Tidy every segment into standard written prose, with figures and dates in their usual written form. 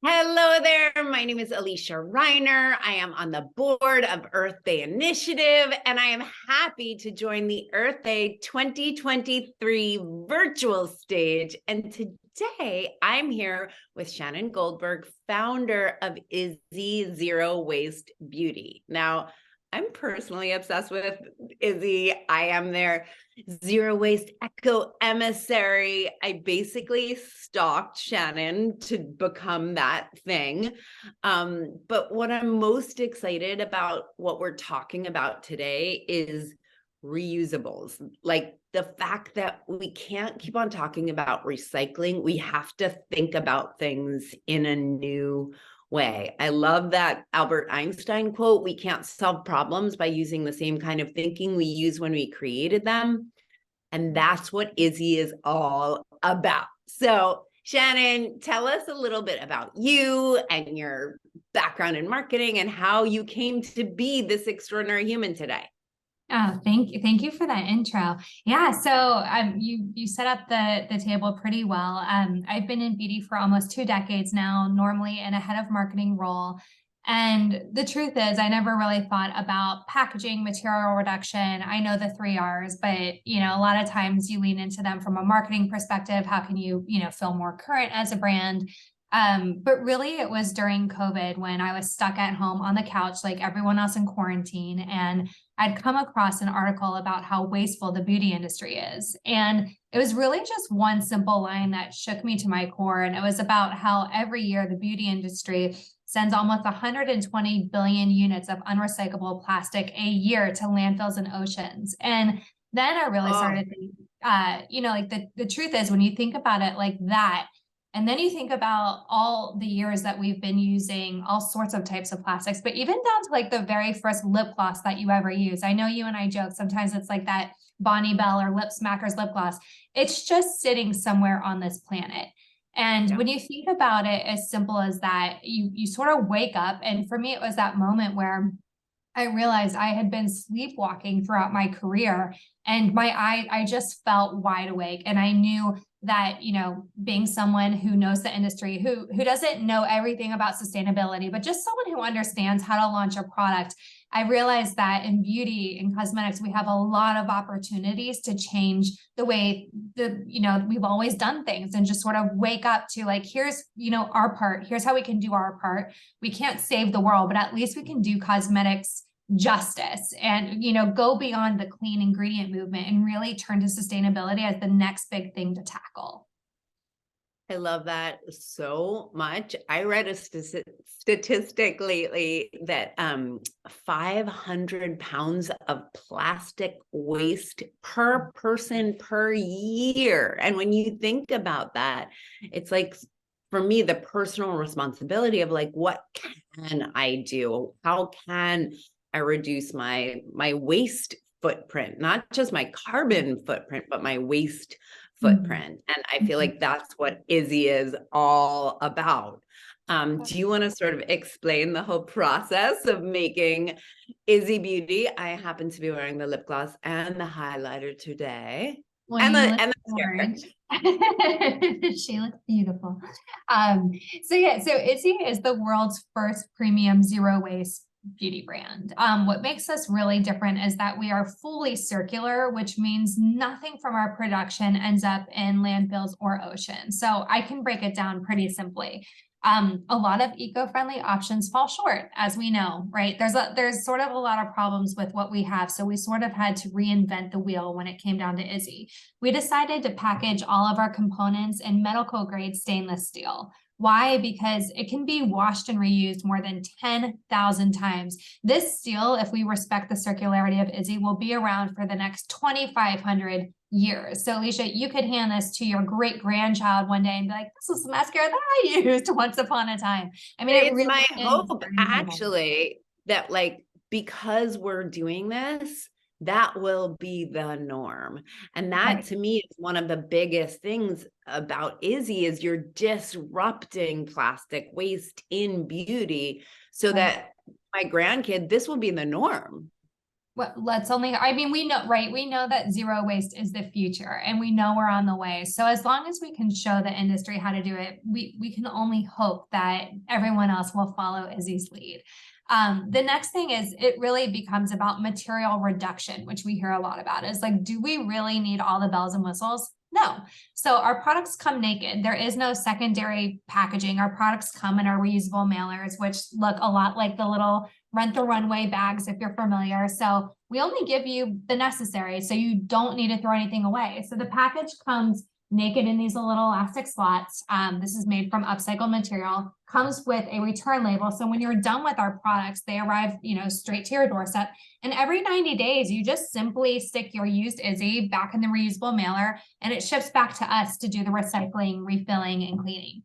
Hello there. My name is Alicia Reiner. I am on the board of Earth Day Initiative, and I am happy to join the Earth Day 2023 virtual stage. And today I'm here with Shannon Goldberg, founder of Izzy Zero Waste Beauty. Now, I'm personally obsessed with Izzy. I am their zero waste eco emissary. I basically stalked Shannon to become that thing. But what I'm most excited about what we're talking about today is reusables. Like the fact that we can't keep on talking about recycling. We have to think about things in a new way. I love that Albert Einstein quote, we can't solve problems by using the same kind of thinking we used when we created them. And that's what Izzy is all about. So Shannon, tell us a little bit about you and your background in marketing and how you came to be this extraordinary human today. Oh, thank you. Thank you for that intro. Yeah, so you set up the table pretty well. I've been in beauty for almost 2 decades now, normally in a head of marketing role. And the truth is, I never really thought about packaging, material reduction. I know the 3 R's, but a lot of times you lean into them from a marketing perspective. How can you feel more current as a brand? But really it was during COVID when I was stuck at home on the couch, like everyone else in quarantine. And I'd come across an article about how wasteful the beauty industry is. And it was really just one simple line that shook me to my core. And it was about how every year the beauty industry sends almost 120 billion units of unrecyclable plastic a year to landfills and oceans. And then I really started thinking, like the truth is when you think about it like that, and then you think about all the years that we've been using all sorts of types of plastics, but even down to like the very first lip gloss that you ever use. I know you and I joke, sometimes it's like that Bonnie Bell or Lip Smackers lip gloss. It's just sitting somewhere on this planet. And when you think about it as simple as that, you sort of wake up. And for me, it was that moment where I realized I had been sleepwalking throughout my career and I just felt wide awake. And I knew that, being someone who knows the industry, who doesn't know everything about sustainability, but just someone who understands how to launch a product, I realized that in beauty and cosmetics, we have a lot of opportunities to change the way we've always done things and just sort of wake up to like, here's, our part, here's how we can do our part. We can't save the world, but at least we can do cosmetics justice and go beyond the clean ingredient movement and really turn to sustainability as the next big thing to tackle. I love that so much. I read a statistic lately that 500 pounds of plastic waste per person per year. And when you think about that, it's like, for me, the personal responsibility of like, what can I do? How can I reduce my waste footprint, not just my carbon footprint, but my waste footprint. And I feel like that's what Izzy is all about. Do you want to sort of explain the whole process of making Izzy Beauty? I happen to be wearing the lip gloss and the highlighter today. Well, and the mascara. She looks beautiful. So Izzy is the world's first premium zero waste beauty brand. What makes us really different is that we are fully circular, which means nothing from our production ends up in landfills or oceans. So I can break it down pretty simply. A lot of eco-friendly options fall short, as we know, right? There's sort of a lot of problems with what we have. So we sort of had to reinvent the wheel when it came down to Izzy. We decided to package all of our components in medical grade stainless steel. Why? Because it can be washed and reused more than 10,000 times. This steel, if we respect the circularity of Izzy, will be around for the next 2,500 years. So Alicia, you could hand this to your great grandchild one day and be like, this is the mascara that I used once upon a time. I mean, It's it really my hope is actually that like, because we're doing this, that will be the norm. And that to me is one of the biggest things about Izzy is you're disrupting plastic waste in beauty so that my grandkid, this will be the norm. Well, I mean, we know, right? We know that zero waste is the future and we know we're on the way. So as long as we can show the industry how to do it, we can only hope that everyone else will follow Izzy's lead. The next thing is it really becomes about material reduction, which we hear a lot about is like, do we really need all the bells and whistles? No. So our products come naked. There is no secondary packaging. Our products come in our reusable mailers, which look a lot like the little Rent the Runway bags, if you're familiar. So we only give you the necessary, so you don't need to throw anything away. So the package comes naked in these little elastic slots. This is made from upcycled material, comes with a return label. So when you're done with our products, they arrive, straight to your doorstep. And every 90 days, you just simply stick your used Izzy back in the reusable mailer, and it ships back to us to do the recycling, refilling, and cleaning.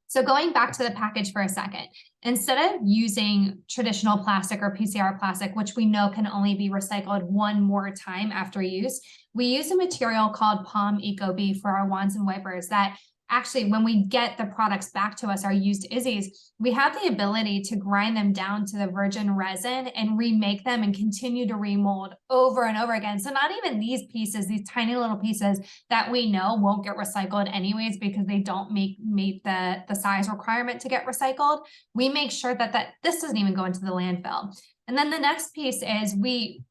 So going back to the package for a second, instead of using traditional plastic or PCR plastic, which we know can only be recycled one more time after use, we use a material called Palm Eco B for our wands and wipers that actually, when we get the products back to us, our used Izzy's, we have the ability to grind them down to the virgin resin and remake them and continue to remold over and over again. So not even these pieces, these tiny little pieces that we know won't get recycled anyways because they don't meet the size requirement to get recycled. We make sure that this doesn't even go into the landfill. And then the next piece is we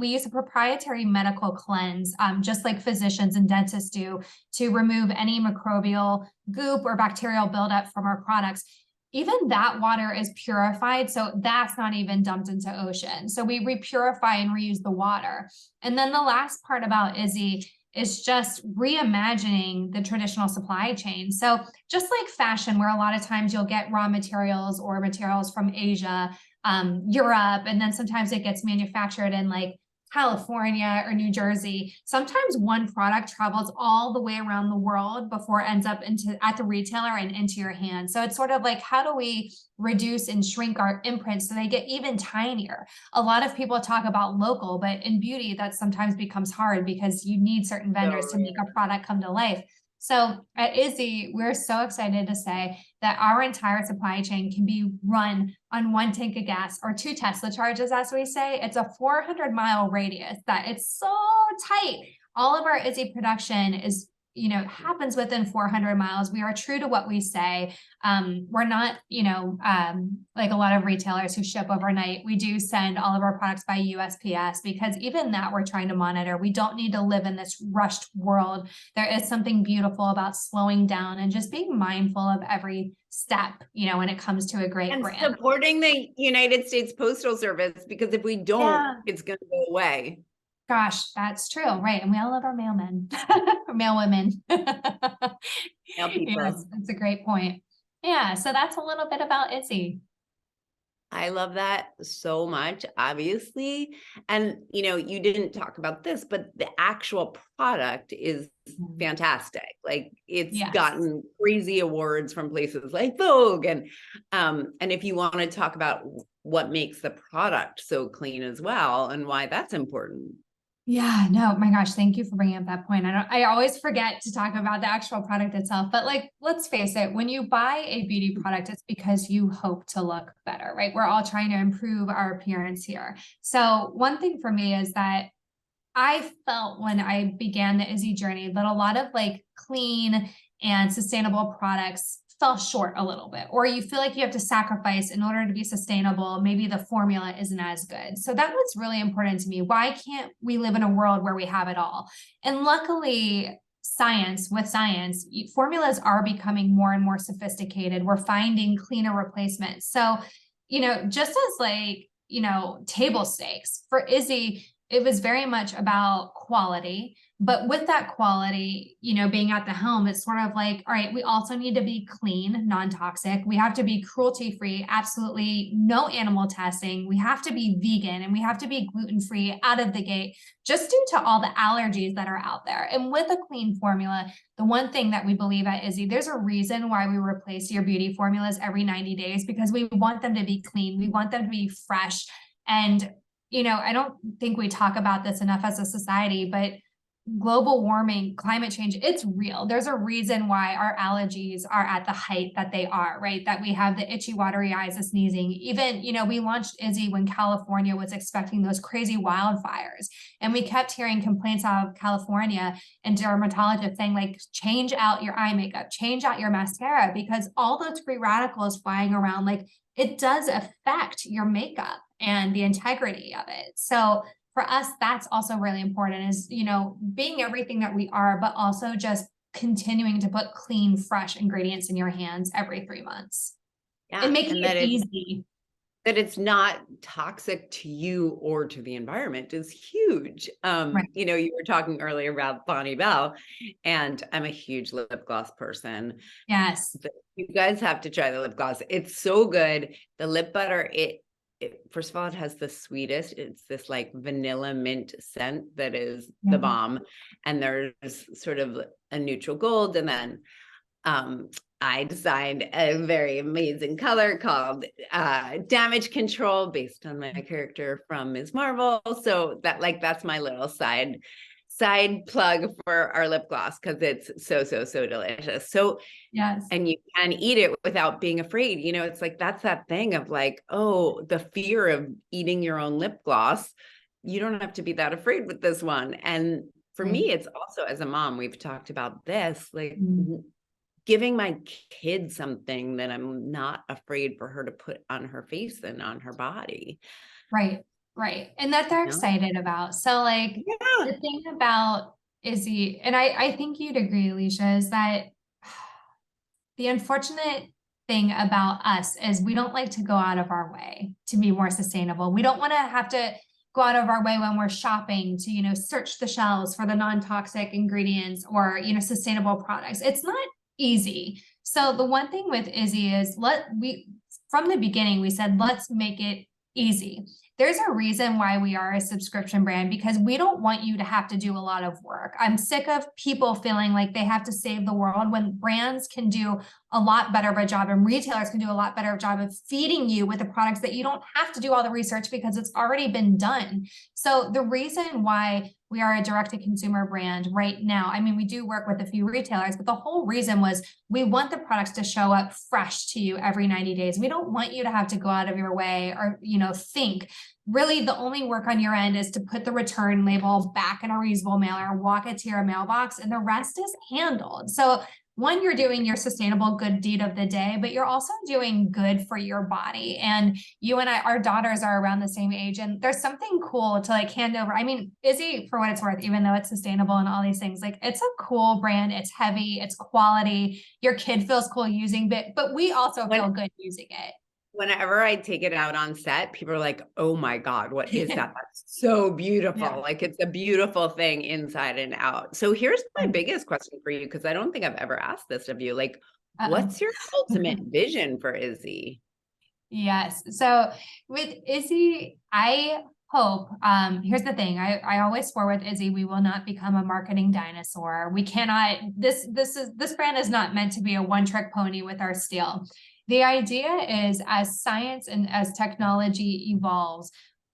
use a proprietary medical cleanse, just like physicians and dentists do, to remove any microbial goop or bacterial buildup from our products. Even that water is purified, so that's not even dumped into ocean. So we repurify and reuse the water. And then the last part about Izzy is just reimagining the traditional supply chain. So just like fashion, where a lot of times you'll get raw materials or materials from Asia, Europe, and then sometimes it gets manufactured in like California or New Jersey. Sometimes one product travels all the way around the world before it ends up at the retailer and into your hand. So it's sort of like, how do we reduce and shrink our imprints so they get even tinier? A lot of people talk about local, but in beauty, that sometimes becomes hard because you need certain vendors to make a product come to life. So at Izzy, we're so excited to say that our entire supply chain can be run on one tank of gas or 2 Tesla charges, as we say. It's a 400-mile radius that it's so tight. All of our Izzy production is, happens within 400 miles. We are true to what we say. We're not, like a lot of retailers who ship overnight. We do send all of our products by USPS because even that we're trying to monitor. We don't need to live in this rushed world. There is something beautiful about slowing down and just being mindful of every step, when it comes to a great brand. And supporting the United States Postal Service, because if we don't, it's going to go away. Gosh, that's true. Right. And we all love our mailmen, or mailwomen. Mail people. Yes, that's a great point. Yeah. So that's a little bit about Izzy. I love that so much, obviously. And, you didn't talk about this, but the actual product is fantastic. Like it's gotten crazy awards from places like Vogue. And if you want to talk about what makes the product so clean as well and why that's important. Yeah, no, my gosh, thank you for bringing up that point. I always forget to talk about the actual product itself, but like, let's face it, when you buy a beauty product, it's because you hope to look better, right? We're all trying to improve our appearance here. So one thing for me is that I felt when I began the Izzy journey that a lot of like clean and sustainable products fell short a little bit, or you feel like you have to sacrifice in order to be sustainable. Maybe the formula isn't as good. So that was really important to me. Why can't we live in a world where we have it all? And luckily, with science, formulas are becoming more and more sophisticated. We're finding cleaner replacements. So, just as like, table stakes for Izzy, it was very much about quality. But with that quality, being at the helm, it's sort of like, all right, we also need to be clean, non-toxic. We have to be cruelty-free, absolutely no animal testing. We have to be vegan and we have to be gluten-free out of the gate, just due to all the allergies that are out there. And with a clean formula, the one thing that we believe at Izzy, there's a reason why we replace your beauty formulas every 90 days, because we want them to be clean. We want them to be fresh. And I don't think we talk about this enough as a society, but global warming, climate change, it's real. There's a reason why our allergies are at the height that they are, right? That we have the itchy, watery eyes, the sneezing. Even, we launched Izzy when California was expecting those crazy wildfires. And we kept hearing complaints out of California and dermatologists saying, like, change out your eye makeup, change out your mascara, because all those free radicals flying around, like, it does affect your makeup and the integrity of it. So for us, that's also really important is, being everything that we are, but also just continuing to put clean, fresh ingredients in your hands every 3 months and making it easy. That it's not toxic to you or to the environment is huge. Right. You were talking earlier about Bonnie Bell, and I'm a huge lip gloss person. Yes. But you guys have to try the lip gloss. It's so good. The lip butter, it first of all, it has the sweetest, it's this like vanilla mint scent that is the bomb. And there's sort of a neutral gold. And then I designed a very amazing color called Damage Control based on my character from Ms. Marvel. So that's my little side plug for our lip gloss, because it's so delicious. So yes, and you can eat it without being afraid. It's like, that's that thing of like, oh, the fear of eating your own lip gloss. You don't have to be that afraid with this one. And for me, it's also, as a mom, we've talked about this, like giving my kid something that I'm not afraid for her to put on her face and on her body. Right. And that they're excited about. So like the thing about Izzy, and I think you'd agree, Alicia, is that the unfortunate thing about us is we don't like to go out of our way to be more sustainable. We don't want to have to go out of our way when we're shopping to, search the shelves for the non-toxic ingredients or, sustainable products. It's not easy. So the one thing with Izzy is from the beginning, we said, let's make it easy. There's a reason why we are a subscription brand, because we don't want you to have to do a lot of work. I'm sick of people feeling like they have to save the world when brands can do a lot better of a job and retailers can do a lot better of a job of feeding you with the products that you don't have to do all the research because it's already been done. So the reason why we are a direct-to-consumer brand right now, I mean, we do work with a few retailers, but the whole reason was we want the products to show up fresh to you every 90 days. We don't want you to have to go out of your way or, think. Really, the only work on your end is to put the return label back in a reusable mailer, walk it to your mailbox, and the rest is handled. So one, you're doing your sustainable good deed of the day, but you're also doing good for your body. And you and I, our daughters are around the same age, and there's something cool to like hand over. I mean, Izzy, for what it's worth, even though it's sustainable and all these things, like it's a cool brand. It's heavy, it's quality. Your kid feels cool using it, but we also feel good using it. Whenever I take it out on set, people are like, oh my God, what is that? That's so beautiful. Yeah. Like it's a beautiful thing inside and out. So here's my biggest question for you, because I don't think I've ever asked this of you. Like, what's your ultimate vision for Izzy? Yes. So with Izzy, I hope, here's the thing. I always swore with Izzy, we will not become a marketing dinosaur. We cannot, this brand is not meant to be a one-trick pony with our steel. The idea is, as science and as technology evolves,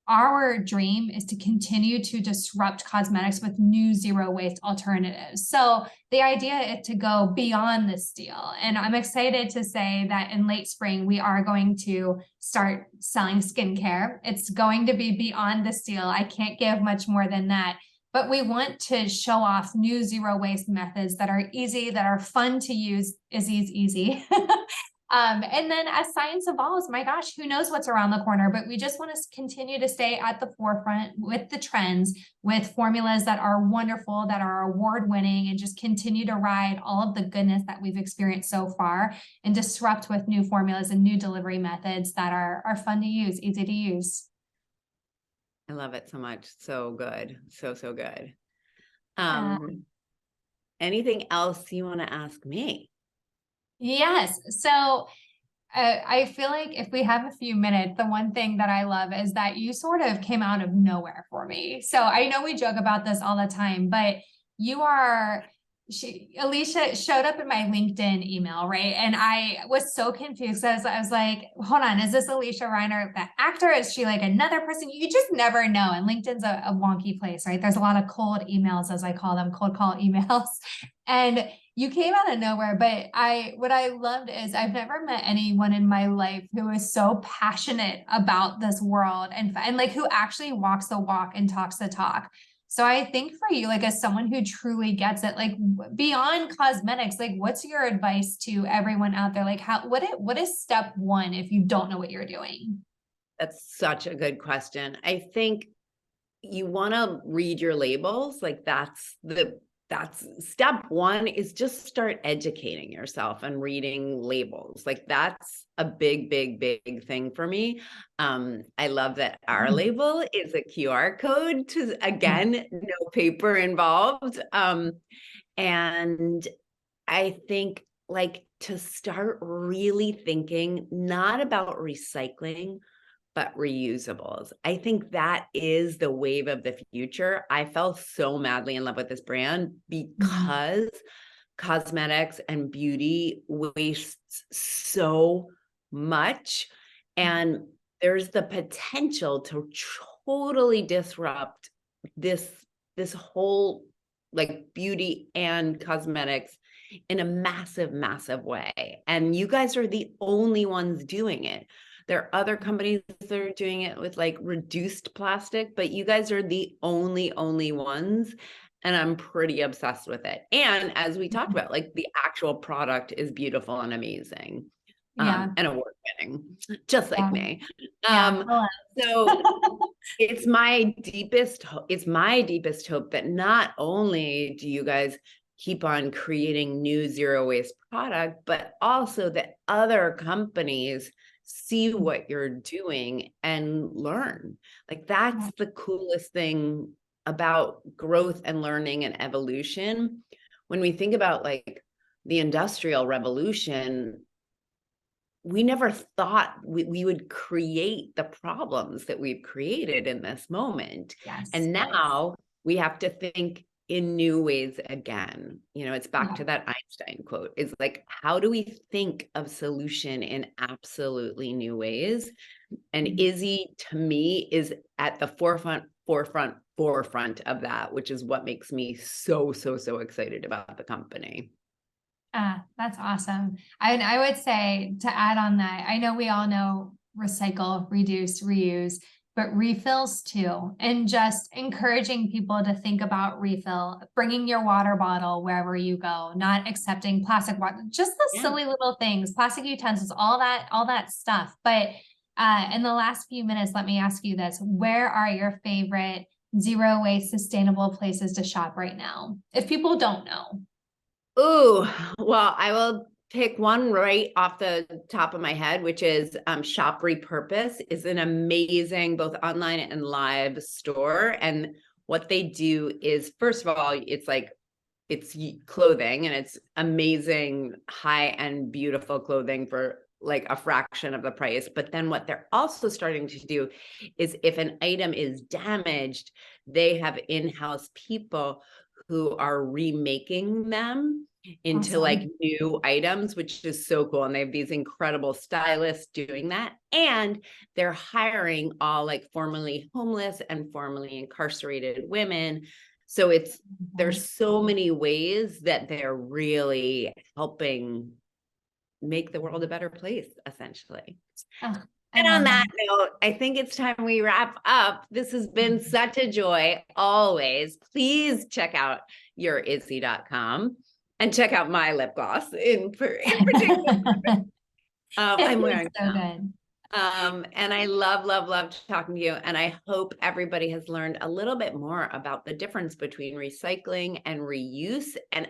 our dream is to continue to disrupt cosmetics with new zero waste alternatives. So the idea is to go beyond the steel. And I'm excited to say that in late spring, we are going to start selling skincare. It's going to be beyond the steel. I can't give much more than that. But we want to show off new zero waste methods that are easy, that are fun to use. Izzy's easy. And then as science evolves, my gosh, who knows what's around the corner, but we just want to continue to stay at the forefront with the trends, with formulas that are wonderful, that are award-winning, and just continue to ride all of the goodness that we've experienced so far and disrupt with new formulas and new delivery methods that are fun to use, easy to use. I love it so much. So good. So good. Anything else you want to ask me? Yes. So I feel like if we have a few minutes, the one thing that I love is that you sort of came out of nowhere for me. So I know we joke about this all the time, but you are Alicia showed up in my LinkedIn email, right? And I was so confused. I was like, hold on, is this Alicia Reiner, the actor? Is she like another person? You just never know. And LinkedIn's a wonky place, right? There's a lot of cold emails, as I call them, cold call emails. And you came out of nowhere, but what I loved is I've never met anyone in my life who is so passionate about this world and like who actually walks the walk and talks the talk. So I think for you, like as someone who truly gets it, like beyond cosmetics, like what's your advice to everyone out there? Like what is step one if you don't know what you're doing? That's such a good question. I think you want to read your labels. Like that's step one, is just start educating yourself and reading labels. Like that's a big thing for me. I love that our label is a QR code to, again, no paper involved. And I think like to start really thinking not about recycling, but reusables. I think that is the wave of the future. I fell so madly in love with this brand because cosmetics and beauty wastes so much. And there's the potential to totally disrupt this whole like beauty and cosmetics in a massive way. And you guys are the only ones doing it. There are other companies that are doing it with like reduced plastic, but you guys are the only ones. And I'm pretty obsessed with it. And as we talked about, like the actual product is beautiful and amazing. Yeah. And award winning, just like me. Yeah. So it's my deepest hope that not only do you guys keep on creating new zero waste product, but also that other companies see what you're doing and learn. Like that's the coolest thing about growth and learning and evolution. When we think about like the Industrial Revolution, we never thought we would create the problems that we've created in this moment. Yes. And now we have to think in new ways again. You know, it's back to that Einstein quote. It's like, how do we think of solution in absolutely new ways? And Izzy, to me, is at the forefront of that, which is what makes me so excited about the company. That's awesome. I would say to add on that, I know we all know recycle, reduce, reuse, but refills too. And just encouraging people to think about refill, bringing your water bottle wherever you go, not accepting plastic water, just the silly little things, plastic utensils, all that stuff. But in the last few minutes, let me ask you this. Where are your favorite zero waste sustainable places to shop right now? If people don't know. Ooh, well, I will pick one right off the top of my head, which is Shop Repurpose is an amazing both online and live store. And what they do is, first of all, it's clothing, and it's amazing, high-end, beautiful clothing for like a fraction of the price. But then what they're also starting to do is if an item is damaged, they have in-house people who are remaking them into like new items, which is so cool. And they have these incredible stylists doing that. And they're hiring all like formerly homeless and formerly incarcerated women. So there's so many ways that they're really helping make the world a better place, essentially. And on that note, I think it's time we wrap up. This has been such a joy, always. Please check out yourizzy.com and check out my lip gloss in particular. I'm wearing so good. And I love talking to you. And I hope everybody has learned a little bit more about the difference between recycling and reuse, and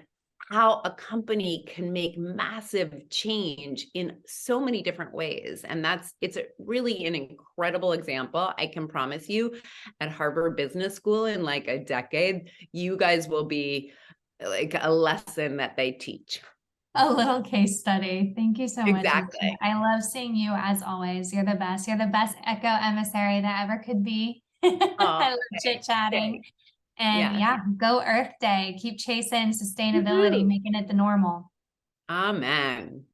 how a company can make massive change in so many different ways. And it's really an incredible example. I can promise you at Harvard Business School in like a decade, you guys will be like a lesson that they teach. A little case study. Thank you so much. Exactly. I love seeing you as always. You're the best. You're the best echo emissary that ever could be. I love chit-chatting. And Yes. yeah, go Earth Day. Keep chasing sustainability, Woohoo. making it the normal. Amen.